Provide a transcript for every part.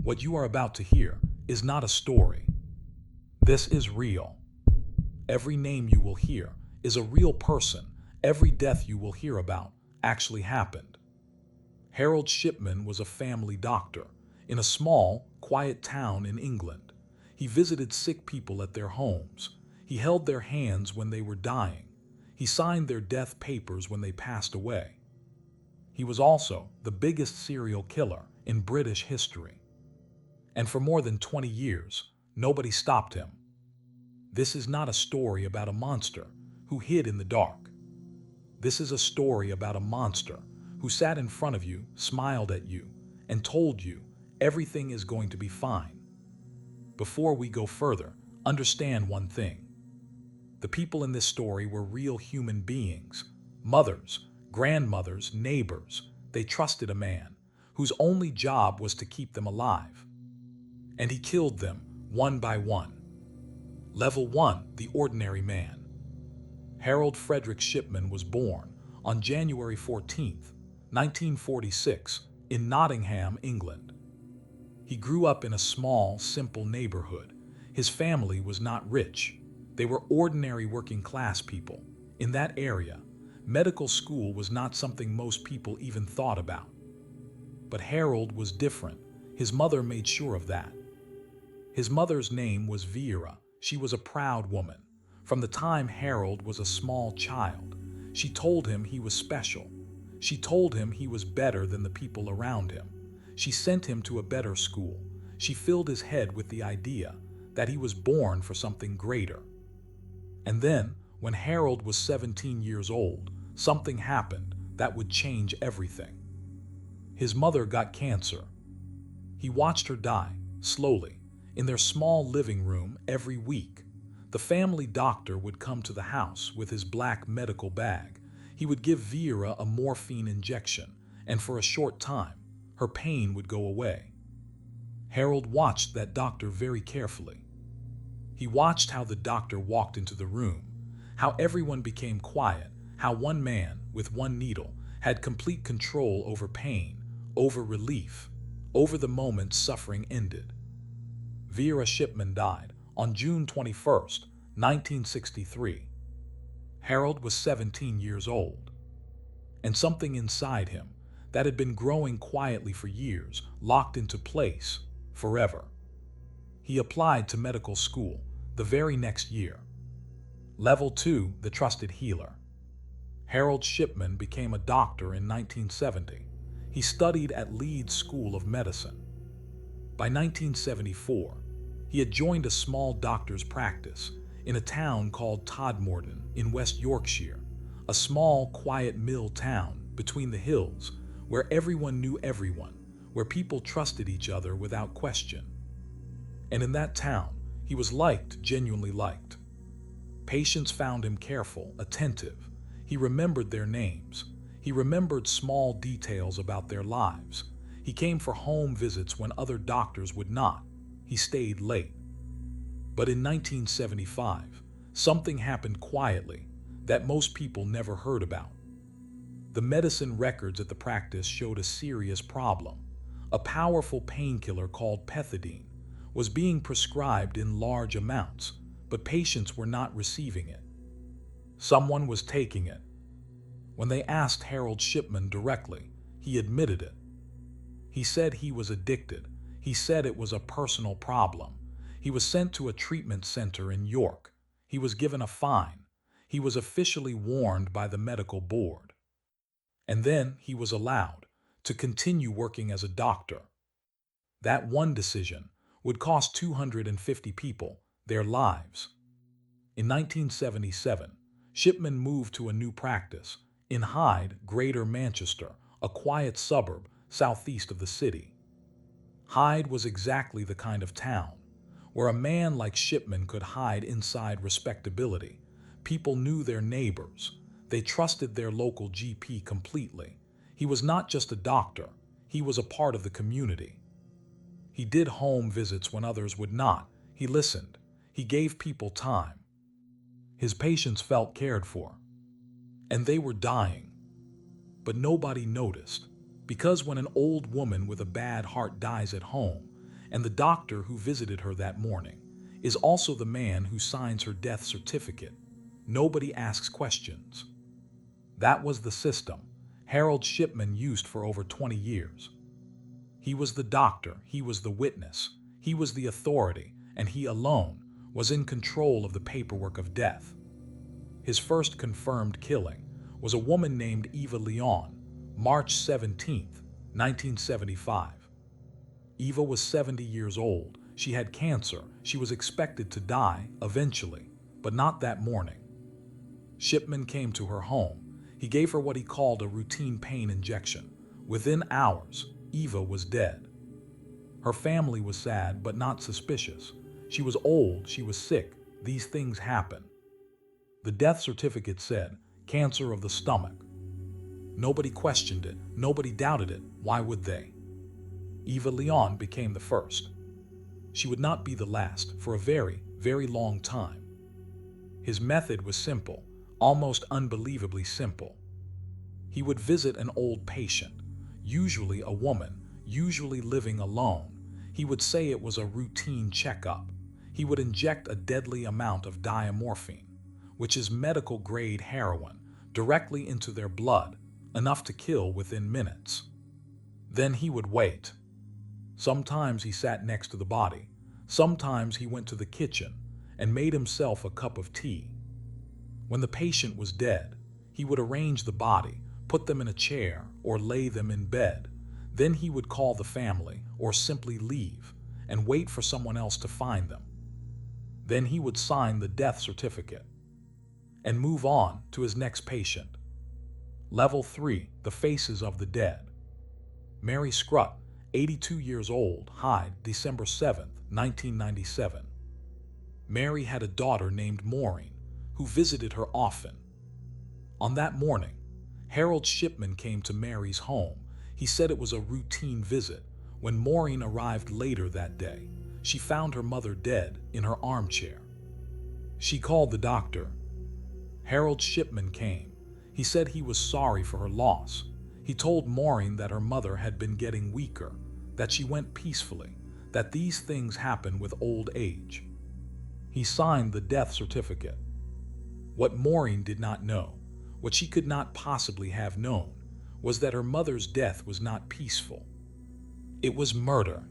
What you are about to hear is not a story. This is real. Every name you will hear is a real person. Every death you will hear about actually happened. Harold Shipman was a family doctor in a small, quiet town in England. He visited sick people at their homes. He held their hands when they were dying. He signed their death papers when they passed away. He was also the biggest serial killer in British history. And for more than 20 years, nobody stopped him. This is not a story about a monster who hid in the dark. This is a story about a monster who sat in front of you, smiled at you, and told you everything is going to be fine. Before we go further, understand one thing. The people in this story were real human beings, mothers, grandmothers, neighbors. They trusted a man whose only job was to keep them alive. And he killed them one by one. Level 1, the ordinary man. Harold Frederick Shipman was born on January 14, 1946, in Nottingham, England. He grew up in a small, simple neighborhood. His family was not rich. They were ordinary working-class people. In that area, medical school was not something most people even thought about. But Harold was different. His mother made sure of that. His mother's name was Vera. She was a proud woman. From the time Harold was a small child, she told him he was special. She told him he was better than the people around him. She sent him to a better school. She filled his head with the idea that he was born for something greater. And then, when Harold was 17 years old, something happened that would change everything. His mother got cancer. He watched her die, slowly, in their small living room every week. The family doctor would come to the house with his black medical bag. He would give Vera a morphine injection, and for a short time, her pain would go away. Harold watched that doctor very carefully. He watched how the doctor walked into the room, how everyone became quiet, how one man, with one needle, had complete control over pain, over relief, over the moment suffering ended. Vera Shipman died on June 21, 1963. Harold was 17 years old, and something inside him that had been growing quietly for years locked into place forever. He applied to medical school the very next year. Level 2, the trusted healer. Harold Shipman became a doctor in 1970. He studied at Leeds School of Medicine. By 1974, he had joined a small doctor's practice in a town called Todmorden in West Yorkshire, a small, quiet mill town between the hills where everyone knew everyone, where people trusted each other without question. And in that town, he was liked, genuinely liked. Patients found him careful, attentive. He remembered their names. He remembered small details about their lives. He came for home visits when other doctors would not. He stayed late. But in 1975, something happened quietly that most people never heard about. The medicine records at the practice showed a serious problem. A powerful painkiller called pethidine was being prescribed in large amounts, but patients were not receiving it. Someone was taking it. When they asked Harold Shipman directly, he admitted it. He said he was addicted. He said it was a personal problem. He was sent to a treatment center in York. He was given a fine. He was officially warned by the medical board. And then he was allowed to continue working as a doctor. That one decision would cost 250 people their lives. In 1977, Shipman moved to a new practice in Hyde, Greater Manchester, a quiet suburb southeast of the city. Hyde was exactly the kind of town where a man like Shipman could hide inside respectability. People knew their neighbors. They trusted their local GP completely. He was not just a doctor, he was a part of the community. He did home visits when others would not. He listened. He gave people time. His patients felt cared for. And they were dying. But nobody noticed, because when an old woman with a bad heart dies at home, and the doctor who visited her that morning is also the man who signs her death certificate. Nobody asks questions. That was the system Harold Shipman used for over 20 years. He was the doctor, he was the witness, he was the authority, and he alone was in control of the paperwork of death. His first confirmed killing was a woman named Eva Leon, March 17, 1975. Eva was 70 years old. She had cancer. She was expected to die eventually, but not that morning. Shipman came to her home. He gave her what he called a routine pain injection. Within hours, Eva was dead. Her family was sad but not suspicious. She was old, she was sick. These things happen. The death certificate said, cancer of the stomach. Nobody questioned it. Nobody doubted it. Why would they? Eva Leon became the first. She would not be the last for a very, very long time. His method was simple, almost unbelievably simple. He would visit an old patient, usually a woman, usually living alone. He would say it was a routine checkup. He would inject a deadly amount of diamorphine, which is medical-grade heroin, directly into their blood, enough to kill within minutes. Then he would wait. Sometimes he sat next to the body. Sometimes he went to the kitchen and made himself a cup of tea. When the patient was dead, he would arrange the body, put them in a chair, or lay them in bed. Then he would call the family, or simply leave, and wait for someone else to find them. Then he would sign the death certificate and move on to his next patient. Level 3, the faces of the dead. Mary Scrutt, 82 years old, Hyde, December 7, 1997. Mary had a daughter named Maureen, who visited her often. On that morning, Harold Shipman came to Mary's home. He said it was a routine visit. When Maureen arrived later that day, she found her mother dead in her armchair. She called the doctor. Harold Shipman came. He said he was sorry for her loss. He told Maureen that her mother had been getting weaker, that she went peacefully, that these things happen with old age. He signed the death certificate. What Maureen did not know, what she could not possibly have known, was that her mother's death was not peaceful. It was murder.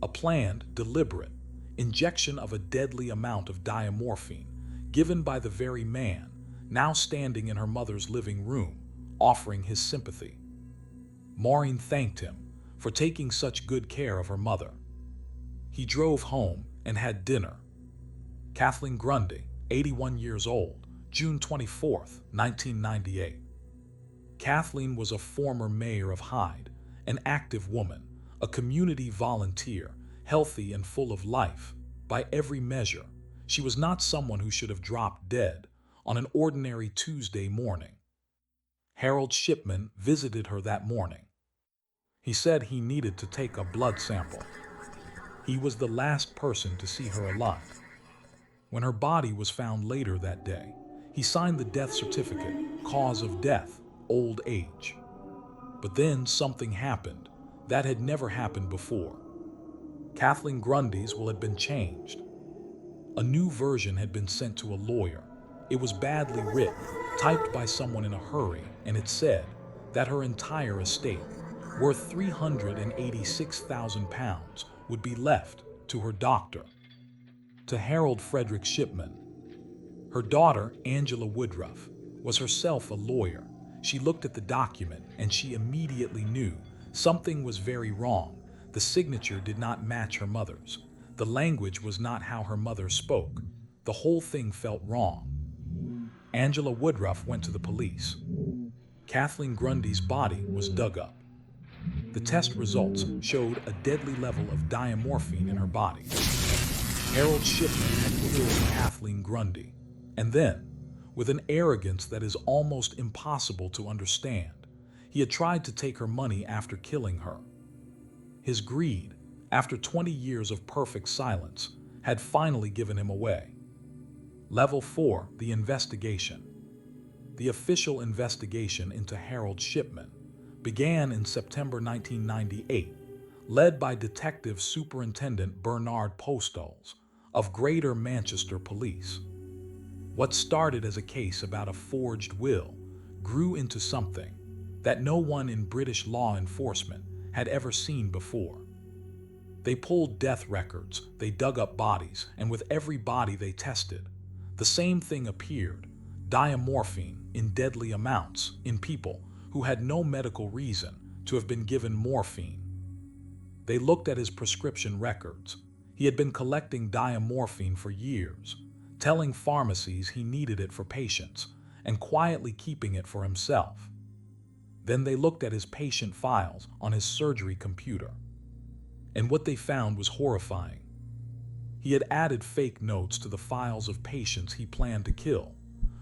A planned, deliberate injection of a deadly amount of diamorphine given by the very man now standing in her mother's living room, offering his sympathy. Maureen thanked him for taking such good care of her mother. He drove home and had dinner. Kathleen Grundy, 81 years old, June 24, 1998. Kathleen was a former mayor of Hyde, an active woman, a community volunteer, healthy and full of life. By every measure, she was not someone who should have dropped dead on an ordinary Tuesday morning. Harold Shipman visited her that morning. He said he needed to take a blood sample. He was the last person to see her alive. When her body was found later that day, he signed the death certificate, cause of death, old age. But then something happened that had never happened before. Kathleen Grundy's will had been changed. A new version had been sent to a lawyer. It was badly written, typed by someone in a hurry, and it said that her entire estate, worth £386,000, would be left to her doctor, to Harold Frederick Shipman. Her daughter, Angela Woodruff, was herself a lawyer. She looked at the document and she immediately knew something was very wrong. The signature did not match her mother's. The language was not how her mother spoke. The whole thing felt wrong. Angela Woodruff went to the police. Kathleen Grundy's body was dug up. The test results showed a deadly level of diamorphine in her body. Harold Shipman had killed Kathleen Grundy. And then, with an arrogance that is almost impossible to understand, he had tried to take her money after killing her. His greed, after 20 years of perfect silence, had finally given him away. Level 4, the investigation. The official investigation into Harold Shipman began in September 1998, led by Detective Superintendent Bernard Postles of Greater Manchester Police. What started as a case about a forged will grew into something that no one in British law enforcement had ever seen before. They pulled death records, they dug up bodies, and with every body they tested, the same thing appeared: diamorphine in deadly amounts in people who had no medical reason to have been given morphine. They looked at his prescription records. He had been collecting diamorphine for years, telling pharmacies he needed it for patients, and quietly keeping it for himself. Then they looked at his patient files on his surgery computer. And what they found was horrifying. He had added fake notes to the files of patients he planned to kill,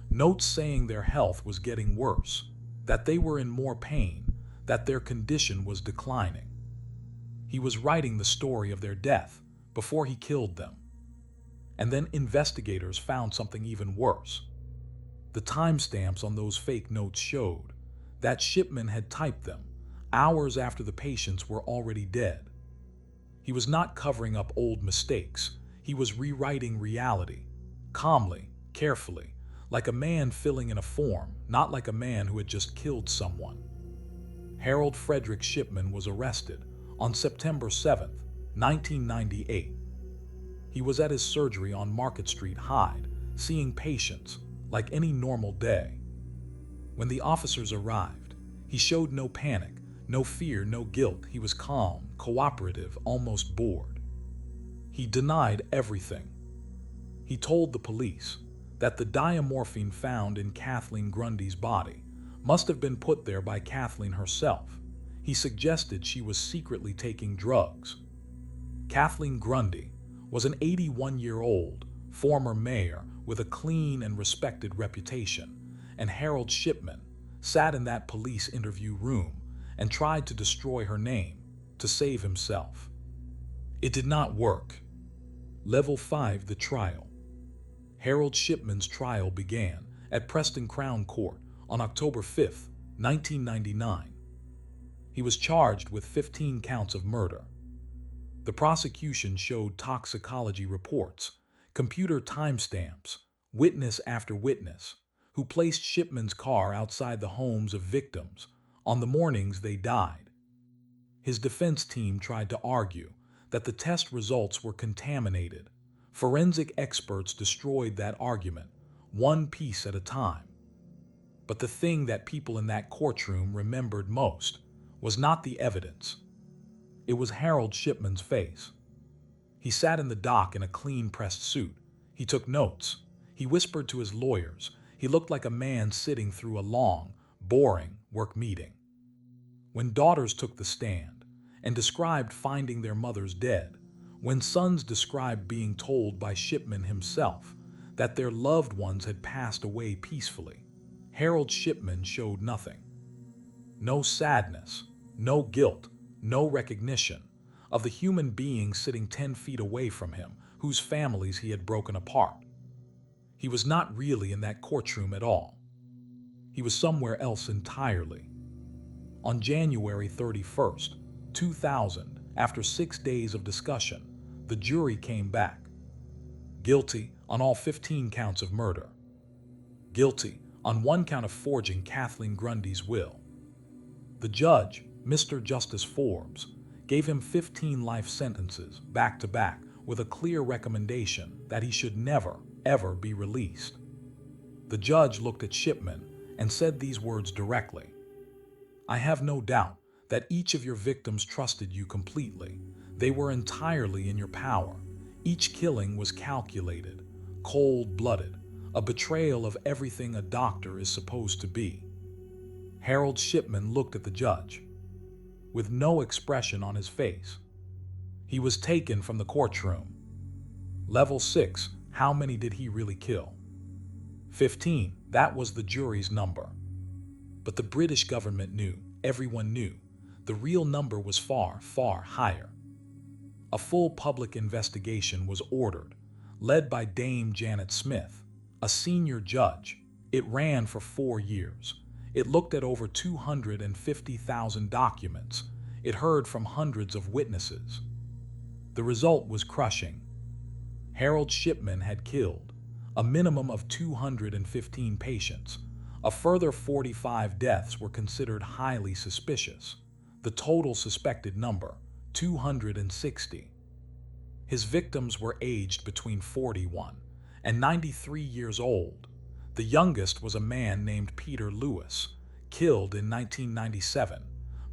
notes saying their health was getting worse, that they were in more pain, that their condition was declining. He was writing the story of their death before he killed them. And then investigators found something even worse. The timestamps on those fake notes showed that Shipman had typed them hours after the patients were already dead. He was not covering up old mistakes. He was rewriting reality, calmly, carefully, like a man filling in a form, not like a man who had just killed someone. Harold Frederick Shipman was arrested on September 7th, 1998. He was at his surgery on Market Street, Hyde, seeing patients like any normal day. When the officers arrived, he showed no panic, no fear, no guilt. He was calm, cooperative, almost bored. He denied everything. He told the police that the diamorphine found in Kathleen Grundy's body must have been put there by Kathleen herself. He suggested she was secretly taking drugs. Kathleen Grundy was an 81-year-old former mayor with a clean and respected reputation, and Harold Shipman sat in that police interview room and tried to destroy her name to save himself. It did not work. Level 5, the trial. Harold Shipman's trial began at Preston Crown Court on October 5, 1999. He was charged with 15 counts of murder. The prosecution showed toxicology reports, computer timestamps, witness after witness, who placed Shipman's car outside the homes of victims on the mornings they died. His defense team tried to argue that the test results were contaminated. Forensic experts destroyed that argument, one piece at a time. But the thing that people in that courtroom remembered most was not the evidence. It was Harold Shipman's face. He sat in the dock in a clean-pressed suit. He took notes. He whispered to his lawyers. He looked like a man sitting through a long, boring work meeting. When daughters took the stand and described finding their mothers dead, when sons described being told by Shipman himself that their loved ones had passed away peacefully, Harold Shipman showed nothing. No sadness, no guilt, no recognition of the human beings sitting 10 feet away from him, whose families he had broken apart. He was not really in that courtroom at all. He was somewhere else entirely. On January 31st, 2000, after 6 days of discussion, the jury came back. Guilty on all 15 counts of murder. Guilty on one count of forging Kathleen Grundy's will. The judge, Mr. Justice Forbes, gave him 15 life sentences back to back with a clear recommendation that he should never, ever be released. The judge looked at Shipman and said these words directly: "I have no doubt that each of your victims trusted you completely. They were entirely in your power. Each killing was calculated, cold-blooded, a betrayal of everything a doctor is supposed to be." Harold Shipman looked at the judge with no expression on his face. He was taken from the courtroom. Level 6, how many did he really kill? 15, that was the jury's number. But the British government knew, everyone knew, the real number was far, far higher. A full public investigation was ordered, led by Dame Janet Smith, a senior judge. It ran for 4 years. It looked at over 250,000 documents. it heard from hundreds of witnesses. The result was crushing. Harold Shipman had killed a minimum of 215 patients. A further 45 deaths were considered highly suspicious. The total suspected number, 260. His victims were aged between 41 and 93 years old. The youngest was a man named Peter Lewis, killed in 1997.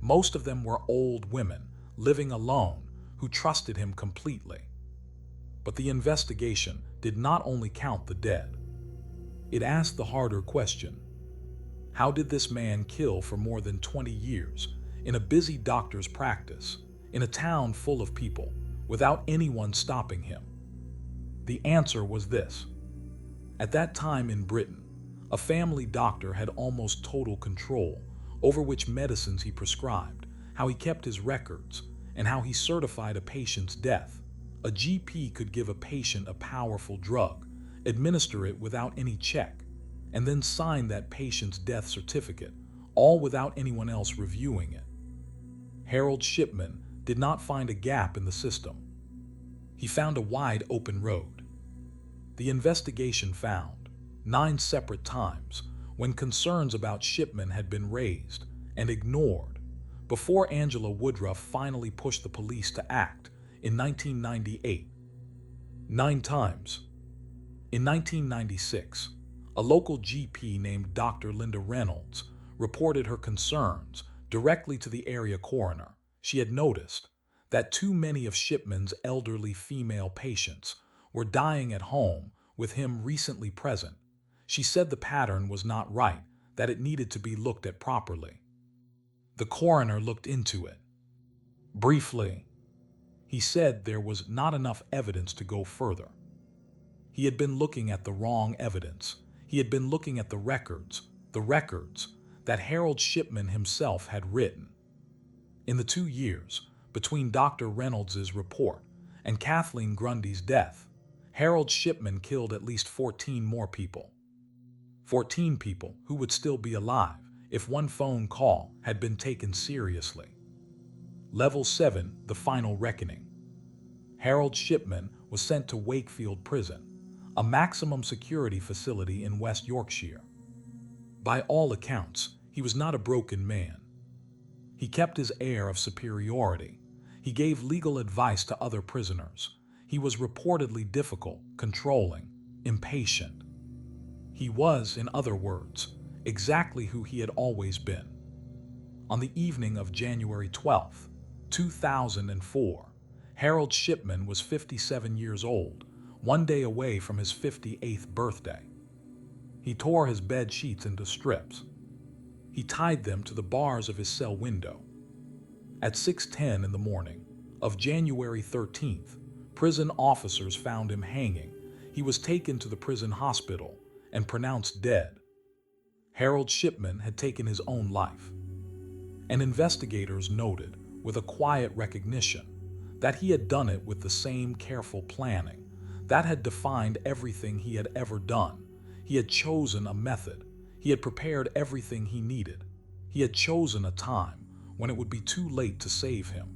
Most of them were old women, living alone, who trusted him completely. But the investigation did not only count the dead. It asked the harder question: how did this man kill for more than 20 years, in a busy doctor's practice, in a town full of people, without anyone stopping him? The answer was this. At that time in Britain, a family doctor had almost total control over which medicines he prescribed, how he kept his records, and how he certified a patient's death. A GP could give a patient a powerful drug, administer it without any check, and then sign that patient's death certificate, all without anyone else reviewing it. Harold Shipman did not find a gap in the system. He found a wide open road. The investigation found 9 separate times when concerns about Shipman had been raised and ignored before Angela Woodruff finally pushed the police to act in 1998. 9 times. In 1996, a local GP named Dr. Linda Reynolds reported her concerns directly to the area coroner. She had noticed that too many of Shipman's elderly female patients were dying at home with him recently present. She said the pattern was not right, that it needed to be looked at properly. The coroner looked into it. Briefly, he said there was not enough evidence to go further. He had been looking at the wrong evidence. He had been looking at the records that Harold Shipman himself had written. In the 2 years between Dr. Reynolds's report and Kathleen Grundy's death, Harold Shipman killed at least 14 more people. 14 people who would still be alive if one phone call had been taken seriously. Level 7, the final reckoning. Harold Shipman was sent to Wakefield Prison, a maximum security facility in West Yorkshire. By all accounts, he was not a broken man. He kept his air of superiority. He gave legal advice to other prisoners. He was reportedly difficult, controlling, impatient. He was, in other words, exactly who he had always been. On the evening of January 12, 2004, Harold Shipman was 57 years old, 1 day away from his 58th birthday. He tore his bed sheets into strips. He tied them to the bars of his cell window. At 6:10 in the morning of January 13th, prison officers found him hanging. He was taken to the prison hospital and pronounced dead. Harold Shipman had taken his own life. And investigators noted, with a quiet recognition, that he had done it with the same careful planning that had defined everything he had ever done. He had chosen a method. He had prepared everything he needed. He had chosen a time when it would be too late to save him.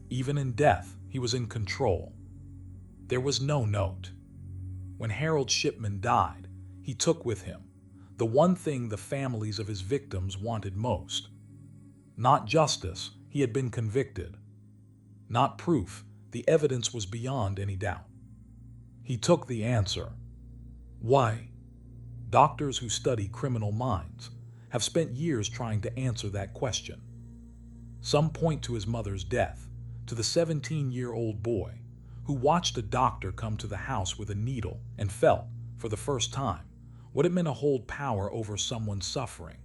Even in death, he was in control. There was no note. When Harold Shipman died, he took with him the one thing the families of his victims wanted most. Not justice, he had been convicted. Not proof, the evidence was beyond any doubt. He took the answer. Why? Doctors who study criminal minds have spent years trying to answer that question. Some point to his mother's death, to the 17-year-old boy who watched a doctor come to the house with a needle and felt, for the first time, what it meant to hold power over someone suffering.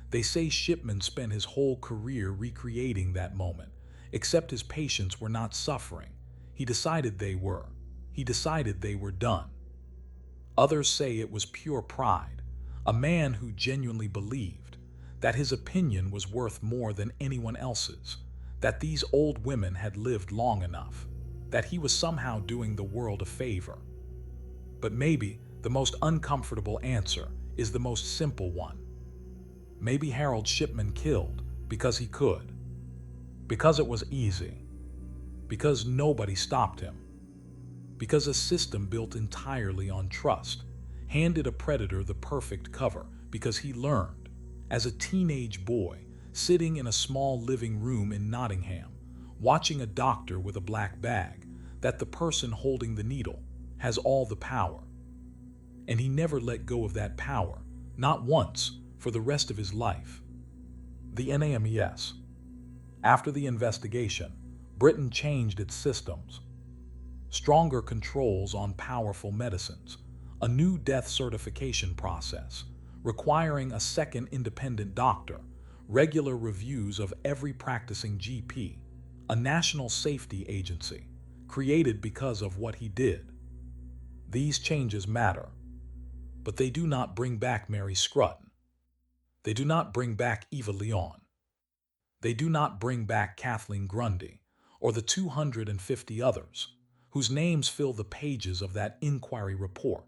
They say Shipman spent his whole career recreating that moment, except his patients were not suffering. He decided they were. He decided they were done. Others say it was pure pride, a man who genuinely believed that his opinion was worth more than anyone else's, that these old women had lived long enough, that he was somehow doing the world a favor. But maybe the most uncomfortable answer is the most simple one. Maybe Harold Shipman killed because he could. Because it was easy. Because nobody stopped him. Because a system built entirely on trust handed a predator the perfect cover. Because he learned, as a teenage boy, sitting in a small living room in Nottingham, watching a doctor with a black bag, that the person holding the needle has all the power. And he never let go of that power, not once, for the rest of his life. The NAMES. After the investigation, Britain changed its systems. Stronger controls on powerful medicines, a new death certification process, requiring a second independent doctor, regular reviews of every practicing GP, a national safety agency, created because of what he did. These changes matter, but they do not bring back Mary Scrutton. They do not bring back Eva Leon. They do not bring back Kathleen Grundy, or the 250 others, whose names fill the pages of that inquiry report.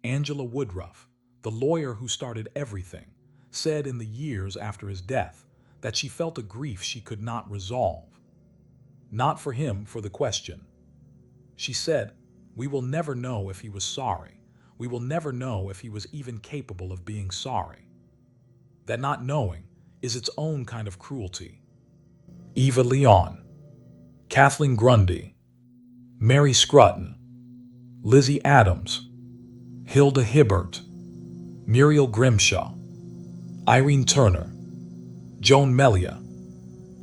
Angela Woodruff, the lawyer who started everything, said in the years after his death that she felt a grief she could not resolve. Not for him for the question. She said, "We will never know if he was sorry. We will never know if he was even capable of being sorry." That not knowing is its own kind of cruelty. Eva Leon, Kathleen Grundy, Mary Scrutton, Lizzie Adams, Hilda Hibbert, Muriel Grimshaw, Irene Turner, Joan Melia,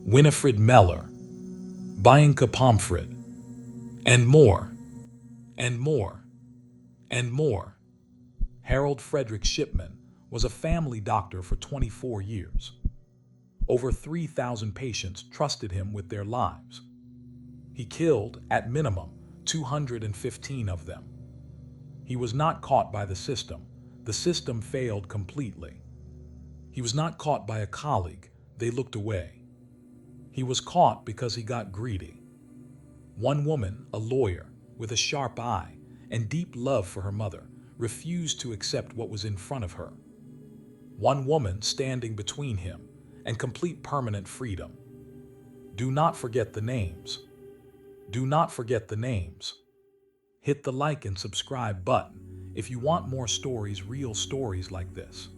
Winifred Meller, Bianca Pomfret, and more, and more, and more. Harold Frederick Shipman was a family doctor for 24 years. Over 3,000 patients trusted him with their lives. He killed, at minimum, 215 of them. He was not caught by the system. The system failed completely. He was not caught by a colleague. They looked away. He was caught because he got greedy. One woman, a lawyer, with a sharp eye and deep love for her mother, refused to accept what was in front of her. One woman standing between him and complete permanent freedom. Do not forget the names. Do not forget the names. Hit the like and subscribe button if you want more stories, real stories like this.